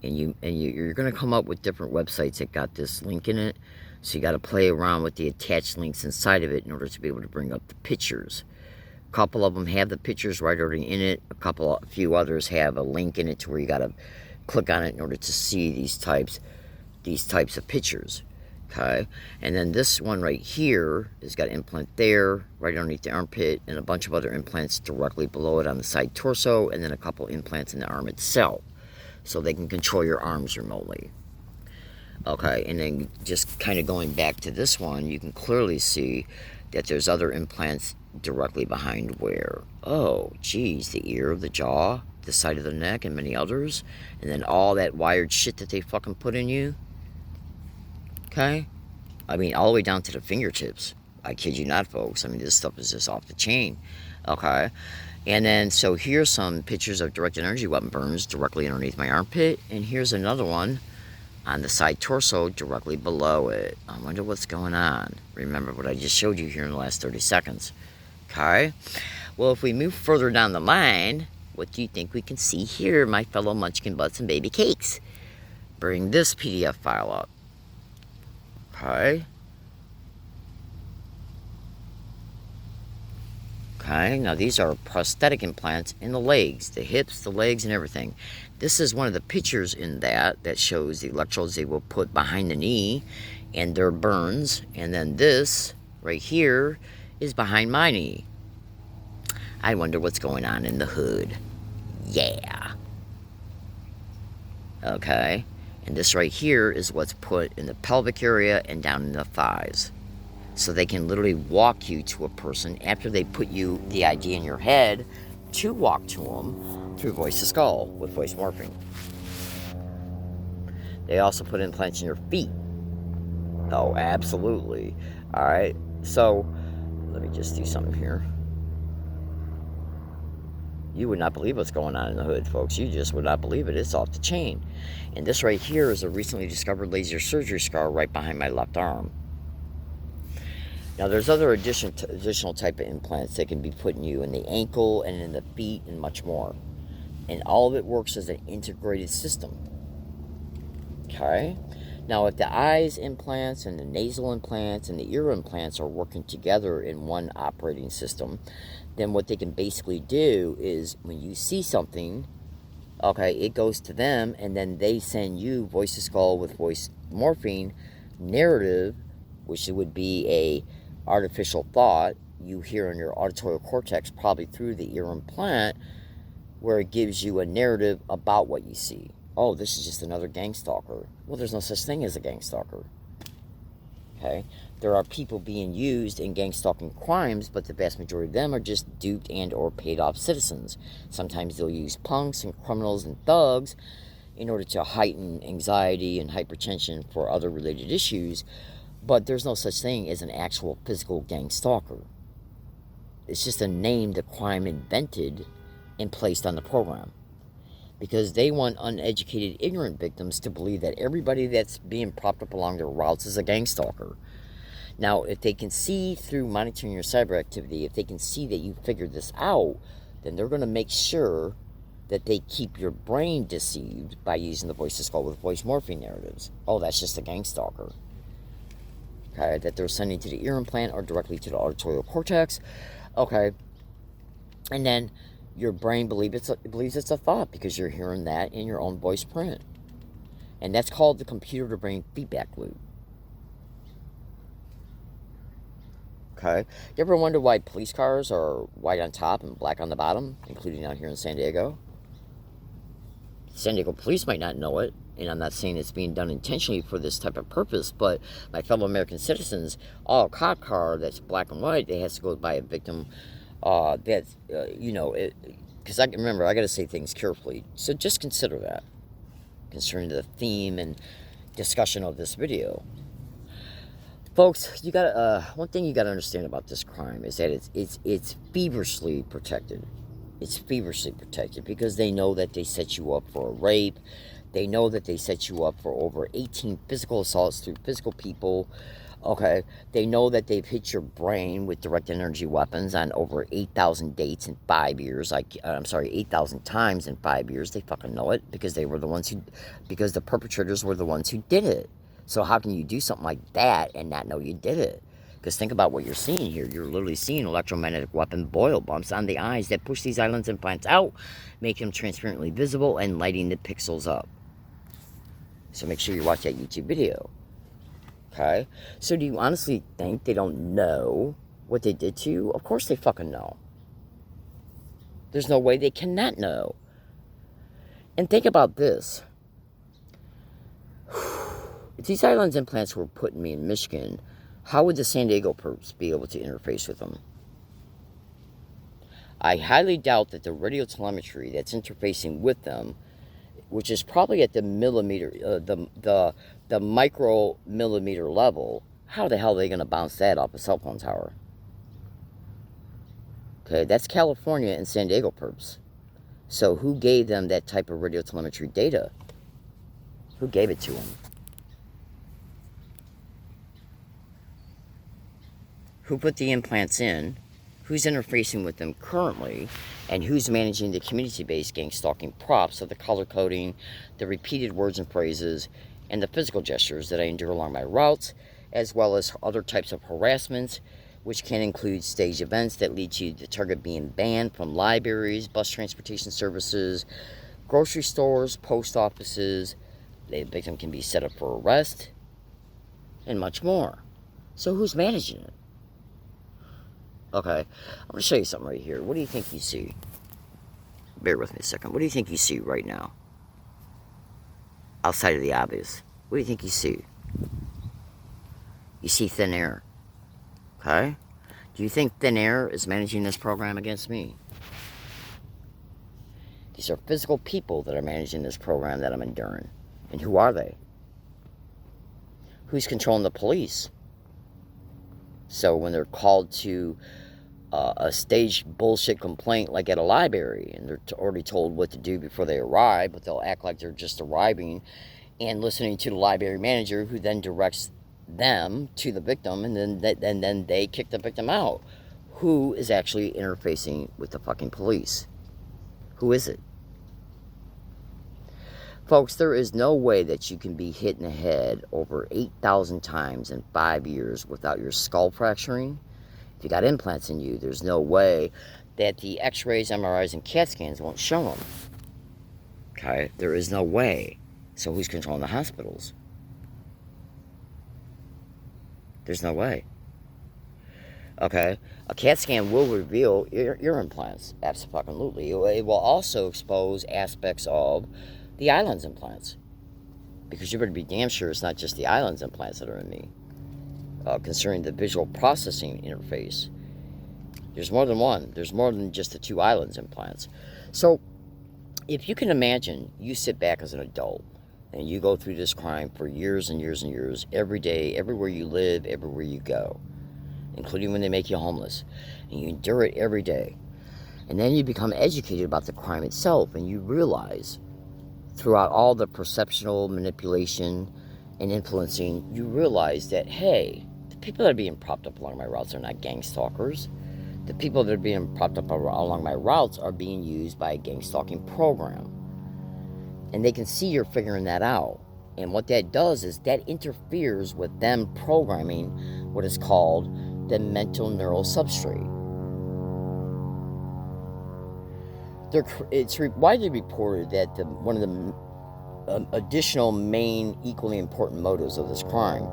And you're going to come up with different websites that got this link in it. So you got to play around with the attached links inside of it in order to be able to bring up the pictures. A couple of them have the pictures right already in it. A few others have a link in it to where you got to click on it in order to see these types of pictures. Okay, and then this one right here has got implant there, right underneath the armpit, and a bunch of other implants directly below it on the side torso, and then a couple implants in the arm itself, so they can control your arms remotely. Okay, and then just kind of going back to this one, you can clearly see that there's other implants directly behind where, oh, geez, the ear, the jaw, the side of the neck, and many others, and then all that wired shit that they fucking put in you. Okay? I mean, all the way down to the fingertips. I kid you not, folks. I mean, this stuff is just off the chain. Okay? And then, so here's some pictures of directed energy weapon burns directly underneath my armpit. And here's another one on the side torso directly below it. I wonder what's going on. Remember what I just showed you here in the last 30 seconds. Okay? Well, if we move further down the line, what do you think we can see here, my fellow munchkin butts and baby cakes? Bring this PDF file up. Okay. Okay, now these are prosthetic implants in the legs, the hips, the legs, and everything. This is one of the pictures in that shows the electrodes they will put behind the knee and their burns. And then this right here is behind my knee. I wonder what's going on in the hood. Yeah. Okay. And this right here is what's put in the pelvic area and down in the thighs. So they can literally walk you to a person after they put you the idea in your head to walk to them through voice to skull with voice morphing. They also put implants in your feet. Oh, absolutely. All right. So let me just do something here. You would not believe what's going on in the hood, folks. You just would not believe it. It's off the chain. And this right here is a recently discovered laser surgery scar right behind my left arm. Now, there's other additional type of implants that can be put in you in the ankle and in the feet and much more. And all of it works as an integrated system. Okay? Now, if the eyes implants and the nasal implants and the ear implants are working together in one operating system, then what they can basically do is when you see something, okay, it goes to them, and then they send you voice to skull with voice morphine narrative, which would be a artificial thought you hear in your auditory cortex, probably through the ear implant, where it gives you a narrative about what you see. Oh, this is just another gang stalker. Well, there's no such thing as a gang stalker. Okay? There are people being used in gang stalking crimes, but the vast majority of them are just duped and or paid off citizens. Sometimes they'll use punks and criminals and thugs in order to heighten anxiety and hypertension for other related issues, but there's no such thing as an actual physical gang stalker. It's just a name the crime invented and placed on the program, because they want uneducated, ignorant victims to believe that everybody that's being propped up along their routes is a gang stalker. Now, if they can see through monitoring your cyber activity, if they can see that you figured this out, then they're going to make sure that they keep your brain deceived by using the voice to skull with voice morphing narratives. Oh, that's just a gang stalker. Okay, that they're sending to the ear implant or directly to the auditory cortex. Okay, and then your brain believes it's a thought because you're hearing that in your own voice print. And that's called the computer to brain feedback loop. Okay, you ever wonder why police cars are white on top and black on the bottom, including out here in San Diego? San Diego police might not know it, and I'm not saying it's being done intentionally for this type of purpose, but my fellow American citizens, a cop car that's black and white, it has to go by a victim that's, because I remember, I got to say things carefully, so just consider that, concerning the theme and discussion of this video. Folks, you got one thing you got to understand about this crime is that it's feverishly protected. It's feverishly protected because they know that they set you up for a rape. They know that they set you up for over 18 physical assaults through physical people. Okay, they know that they've hit your brain with direct energy weapons on over 8,000 dates in 5 years. 8,000 times in 5 years. They fucking know it because because the perpetrators were the ones who did it. So how can you do something like that and not know you did it? Because think about what you're seeing here. You're literally seeing electromagnetic weapon boil bumps on the eyes that push these islands implants out, make them transparently visible, and lighting the pixels up. So make sure you watch that YouTube video. Okay? So do you honestly think they don't know what they did to you? Of course they fucking know. There's no way they cannot know. And think about this. If these islands implants were put in me in Michigan, how would the San Diego perps be able to interface with them? I highly doubt that the radio telemetry that's interfacing with them, which is probably at the millimeter, the micro millimeter level, how the hell are they going to bounce that off a cell phone tower? Okay, that's California and San Diego perps. So who gave them that type of radio telemetry data? Who gave it to them? Who put the implants in, who's interfacing with them currently, and who's managing the community-based gang stalking props of the color coding, the repeated words and phrases, and the physical gestures that I endure along my routes, as well as other types of harassments, which can include stage events that lead to the target being banned from libraries, bus transportation services, grocery stores, post offices. The victim can be set up for arrest, and much more. So who's managing it? Okay, I'm going to show you something right here. What do you think you see? Bear with me a second. What do you think you see right now? Outside of the obvious. What do you think you see? You see thin air. Okay? Do you think thin air is managing this program against me? These are physical people that are managing this program that I'm enduring. And who are they? Who's controlling the police? So when they're called to a staged bullshit complaint like at a library, and they're already told what to do before they arrive, but they'll act like they're just arriving and listening to the library manager, who then directs them to the victim, and then they kick the victim out. Who is actually interfacing with the fucking police? Who is it? Folks, there is no way that you can be hit in the head over 8,000 times in 5 years without your skull fracturing. If you got implants in you, there's no way that the x-rays, MRIs, and CAT scans won't show them. Okay? There is no way. So who's controlling the hospitals? There's no way. Okay? A CAT scan will reveal ear implants. Absolutely. It will also expose aspects of the islands implants, because you better be damn sure it's not just the islands implants that are in me. Concerning the visual processing interface, there's more than one. There's more than just the 2 islands implants. So if you can imagine, you sit back as an adult and you go through this crime for years and years and years, every day, everywhere you live, everywhere you go, including when they make you homeless, and you endure it every day, and then you become educated about the crime itself, and you realize throughout all the perceptual manipulation and influencing, you realize that, hey, the people that are being propped up along my routes are not gang stalkers. The people that are being propped up along my routes are being used by a gang stalking program. And they can see you're figuring that out. And what that does is that interferes with them programming what is called the mental neural substrate. It's widely reported that one of the additional main equally important motives of this crime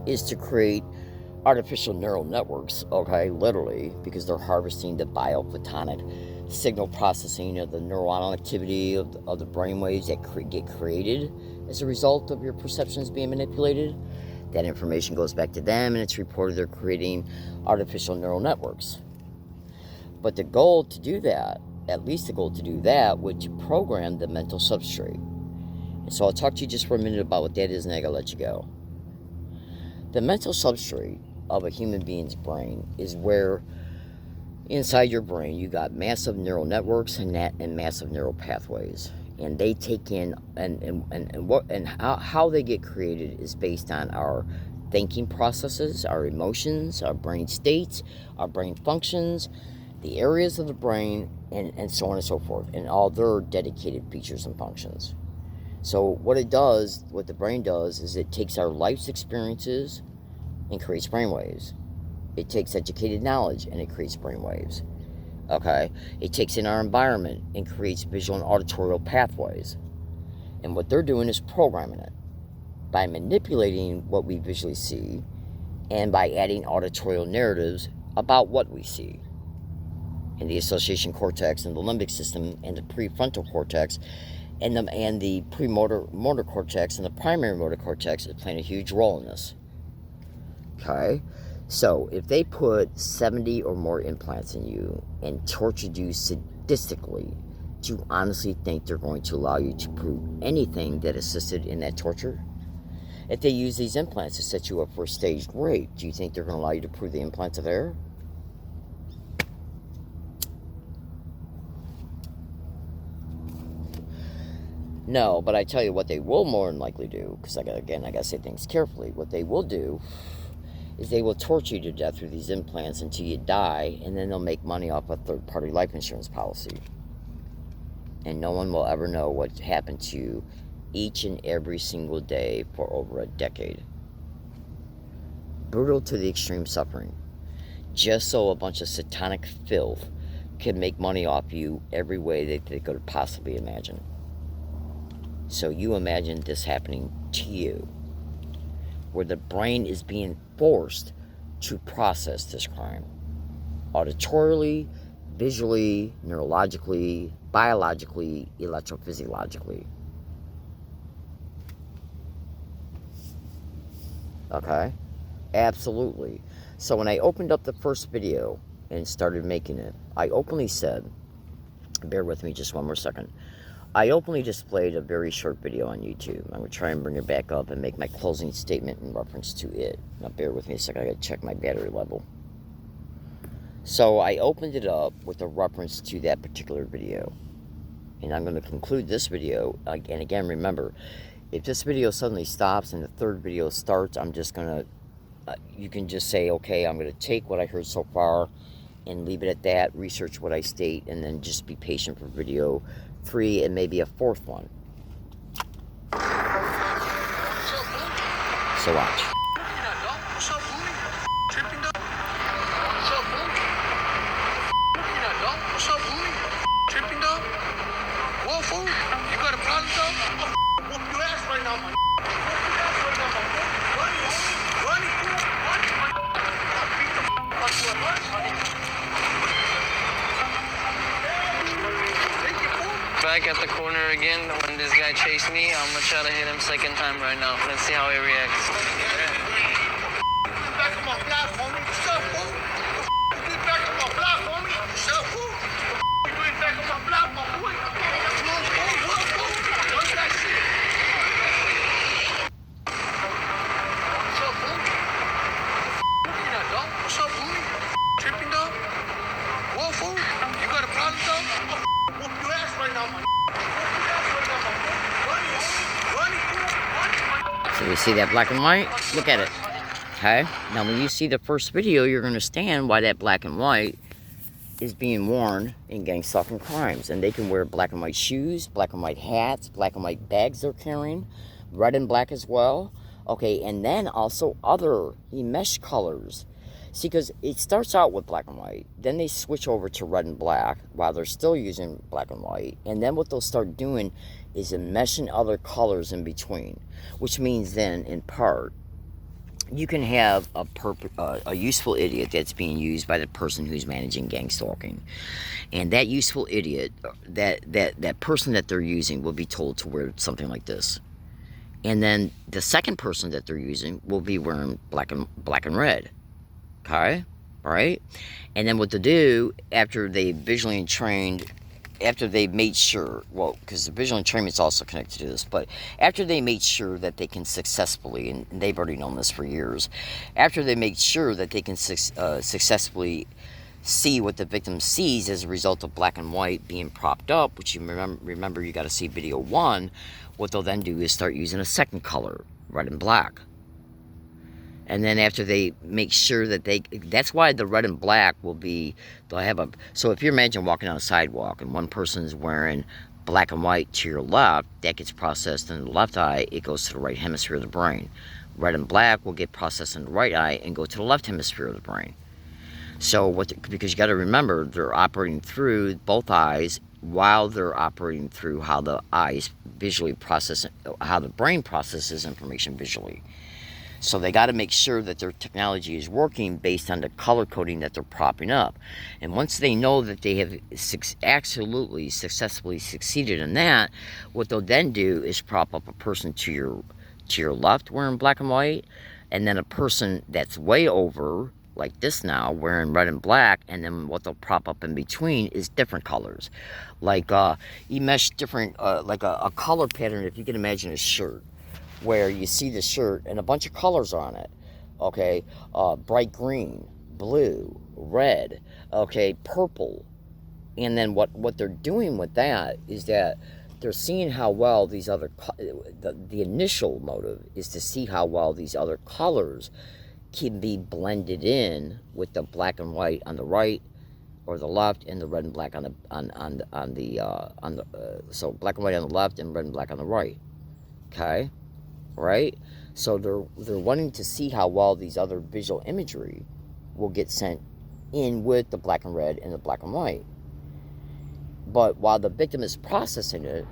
is to create artificial neural networks, okay, literally, because they're harvesting the biophotonic signal processing of the neuronal activity of the brainwaves that get created as a result of your perceptions being manipulated. That information goes back to them, and it's reported they're creating artificial neural networks. But the goal to do that, at least the goal to do that, would to program the mental substrate. And so I'll talk to you just for a minute about what that is, and I gotta let you go. The mental substrate of a human being's brain is where inside your brain you got massive neural networks and massive neural pathways, and they take in and how they get created is based on our thinking processes, our emotions, our brain states, our brain functions, the areas of the brain, and so on and so forth, and all their dedicated features and functions. So what the brain does is it takes our life's experiences and creates brainwaves. It takes educated knowledge and it creates brainwaves. Okay? It takes in our environment and creates visual and auditorial pathways. And what they're doing is programming it by manipulating what we visually see and by adding auditorial narratives about what we see. And the association cortex and the limbic system and the prefrontal cortex and the premotor cortex and the primary motor cortex is playing a huge role in this. Okay? So, if they put 70 or more implants in you and tortured you sadistically, do you honestly think they're going to allow you to prove anything that assisted in that torture? If they use these implants to set you up for a staged rape, do you think they're going to allow you to prove the implants of error? No, but I tell you what they will more than likely do, because I gotta say things carefully. What they will do is they will torture you to death through these implants until you die, and then they'll make money off a third-party life insurance policy. And no one will ever know what happened to you each and every single day for over a decade. Brutal to the extreme suffering. Just so a bunch of satanic filth can make money off you every way that they could possibly imagine. So you imagine this happening to you, where the brain is being forced to process this crime auditorily, visually, neurologically, biologically, electrophysiologically. Okay? Absolutely. So when I opened up the first video and started making it, I openly said, bear with me just one more second, I openly displayed a very short video on YouTube. I'm going to try and bring it back up and make my closing statement in reference to it. Now bear with me a second, I got to check my battery level. So I opened it up with a reference to that particular video. And I'm going to conclude this video, and again remember, if this video suddenly stops and the third video starts, I'm just going to, you can just say, okay, I'm going to take what I heard so far and leave it at that, research what I state, and then just be patient for video 3 and maybe a fourth one. So watch. What's up, Booty? Tripping dog? What's up, Booty? What's up, Booty? Tripping dog? Whoa, fool? You got a problem, dog? I'm whoop your ass right now, man. Whoop your ass right now, man. Run it, homie. Run it, fool. Run it, man. I'll beat the out you at lunch, man. Back at the corner again. When this guy chased me, I'm gonna try to hit him second time right now. Let's see how he reacts. Back on my block, homie. What's up, fool? You get back on my block, homie. What's up, fool? You get back on my block, my boy. Come on, fool. What, fool? What's that shit? What's up, fool? You that dog? What's up, fool? Tripping dog? Whoa, fool? You got a problem, dog? Whoop your ass right now, man. So you see that black and white? Look at it. Okay? Now, when you see the first video, you're going to understand why that black and white is being worn in gang stalking crimes. And they can wear black and white shoes, black and white hats, black and white bags they're carrying, red and black as well. Okay, and then also other mesh colors. See, because it starts out with black and white, then they switch over to red and black while they're still using black and white, and then what they'll start doing is enmeshing other colors in between, which means then, in part, you can have a useful idiot that's being used by the person who's managing gang stalking, and that useful idiot, that person that they're using, will be told to wear something like this. And then the second person that they're using will be wearing black and red. Okay, right? And then what to do after they visually trained, after they made sure, well, because the visual entrainment is also connected to this, but after they made sure that they can successfully, and they've already known this for years, after they make sure that they can successfully see what the victim sees as a result of black and white being propped up, which you remember you got to see video 1, what they'll then do is start using a second color, red and black. And then after they make sure that that's why the red and black will be, they'll have so if you imagine walking on a sidewalk and one person's wearing black and white to your left, that gets processed in the left eye, it goes to the right hemisphere of the brain. Red and black will get processed in the right eye and go to the left hemisphere of the brain. So because you got to remember, they're operating through both eyes while they're operating through how the eyes visually process, how the brain processes information visually. So they got to make sure that their technology is working based on the color coding that they're propping up. And once they know that they have absolutely successfully succeeded in that, what they'll then do is prop up a person to your left wearing black and white, and then a person that's way over, like this now, wearing red and black, and then what they'll prop up in between is different colors. Like you mesh different, like a color pattern, if you can imagine a shirt, where you see the shirt and a bunch of colors on it, okay, bright green, blue, red, okay, purple, and then what they're doing with that is that they're seeing how well these other, the initial motive is to see how well these other colors can be blended in with the black and white on the right or the left, and the red and black so black and white on the left and red and black on the right, okay. Right? So they're wanting to see how well these other visual imagery will get sent in with the black and red and the black and white. But while the victim is processing it,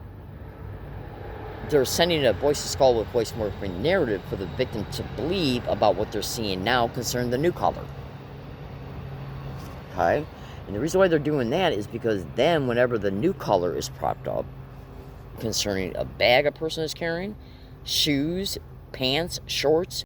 they're sending a voice-to-skull with voice morphing narrative for the victim to believe about what they're seeing now concerning the new color. Okay? And the reason why they're doing that is because then whenever the new color is propped up concerning a bag a person is carrying, shoes, pants, shorts,